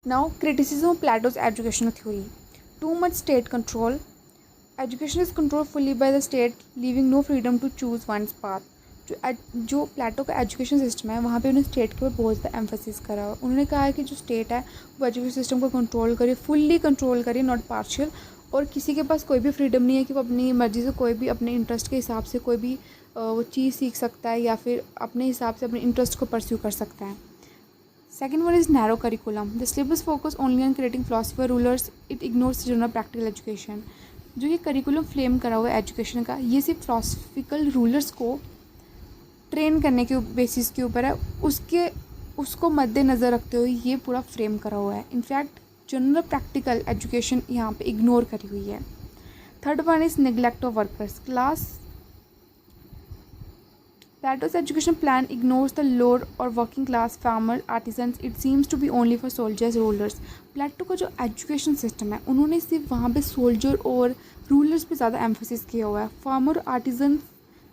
Now, criticism of Plato's educational theory. Too much state control. Education is controlled fully by the state, leaving no freedom to choose one's path. जो प्लेटो का education system है वहाँ पे उन्होंने state के ऊपर बहुत ज़्यादा एम्फोसिस करा हुआ। उन्होंने कहा है कि जो स्टेट है वो एजुकेशन सिस्टम को कंट्रोल करे, फुल्ली कंट्रोल करे, नॉट पार्शियल। और किसी के पास कोई भी फ्रीडम नहीं है कि वो अपनी मर्ज़ी से कोई भी अपने इंटरेस्ट के हिसाब से कोई भी वो चीज़ सीख सकता है या फिर अपने हिसाब से अपने इंटरेस्ट को परस्यू कर सकता है। Second one is narrow curriculum. The syllabus focus only on creating philosopher rulers. It ignores general practical education. जो ये करिकुलम फ्रेम करा हुआ है एजुकेशन का, ये सिर्फ फिलोसफिकल रूलर्स को ट्रेन करने के बेसिस के ऊपर है, उसको मद्देनज़र रखते हुए ये पूरा फ्रेम करा हुआ है। इनफैक्ट जनरल प्रैक्टिकल एजुकेशन यहाँ पे इग्नोर करी हुई है। Third one is neglect of workers class. Plato's education plan ignores the lower or working class farmer artisans. It seems to be only for soldiers, rulers. प्लेटो का जो education system है उन्होंने सिर्फ वहाँ पे सोल्जर और रूलर्स पे ज़्यादा एम्फोसिस किया हुआ है। फार्मर आर्टिजन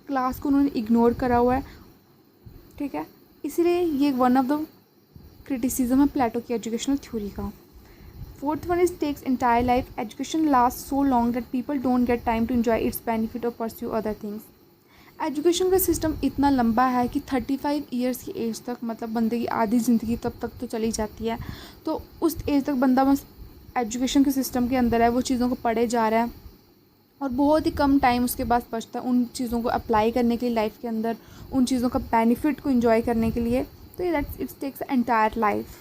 क्लास को उन्होंने इग्नोर करा हुआ है, ठीक है। इसीलिए ये वन ऑफ द क्रिटिसिज्म है प्लेटो की एजुकेशनल थ्योरी का। Fourth one is takes entire life. Education last so long that people don't get time to enjoy its benefit और परस्यू अदर थिंग्स. एजुकेशन का सिस्टम इतना लंबा है कि 35 years की एज तक, मतलब बंदे की आधी ज़िंदगी तब तक तो चली जाती है। तो उस एज तक बंदा बस एजुकेशन के सिस्टम के अंदर है, वो चीज़ों को पढ़े जा रहा है और बहुत ही कम टाइम उसके पास बचता है उन चीज़ों को अप्लाई करने के लिए लाइफ के अंदर, उन चीज़ों का बेनिफिट को इन्जॉय करने के लिए। तो that's its takes entire life.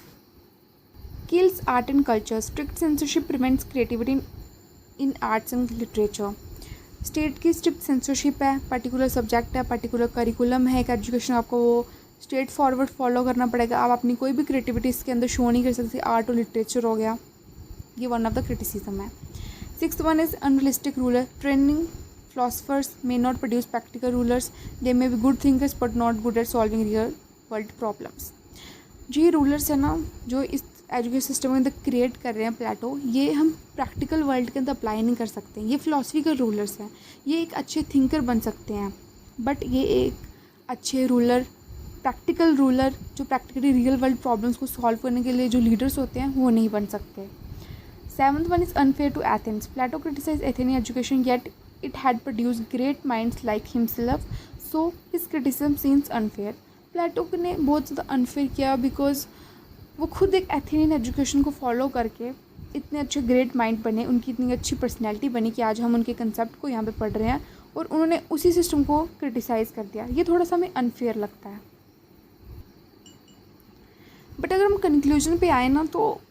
Kills art and culture. Strict censorship prevents creativity in arts and literature. State की स्ट्रिक्ट सेंसरशिप है, पर्टिकुलर सब्जेक्ट है, पर्टिकुलर करिकुलम है एक एजुकेशन, आपको वो स्ट्रेट फॉरवर्ड फॉलो करना पड़ेगा। आप अपनी कोई भी क्रिएटिविटी इसके अंदर शो नहीं कर सकते। आर्ट और लिटरेचर हो गया, ये वन ऑफ द क्रिटिसिज्म है. Sixth one is unrealistic ruler. Training philosophers may not produce practical rulers. They may be good thinkers but not good at solving real world problems. जो ये rulers है ना, जो इस एजुकेशन सिस्टम के अंदर create कर रहे हैं प्लेटो, ये हम प्रैक्टिकल वर्ल्ड के अंदर अप्लाई नहीं कर सकते. ये फिलोसफिकल रूलर्स हैं. ये एक अच्छे थिंकर बन सकते हैं बट ये एक अच्छे रूलर, प्रैक्टिकल रूलर जो प्रैक्टिकली रियल वर्ल्ड प्रॉब्लम्स को सॉल्व करने के लिए जो लीडर्स होते हैं वो नहीं बन सकते. Seventh one is unfair to Athens. Plato criticize Athenian education yet it had produced great minds like himself, so his criticism seems unfair. प्लेटो ने बहुत ज़्यादा अनफेयर किया बिकॉज वो खुद एक एथेनियन एजुकेशन को फॉलो करके इतने अच्छे ग्रेट माइंड बने, उनकी इतनी अच्छी पर्सनैलिटी बनी कि आज हम उनके कंसेप्ट को यहाँ पे पढ़ रहे हैं और उन्होंने उसी सिस्टम को क्रिटिसाइज़ कर दिया. ये थोड़ा सा हमें अनफेयर लगता है. बट अगर हम कंक्लूजन पे आए ना, तो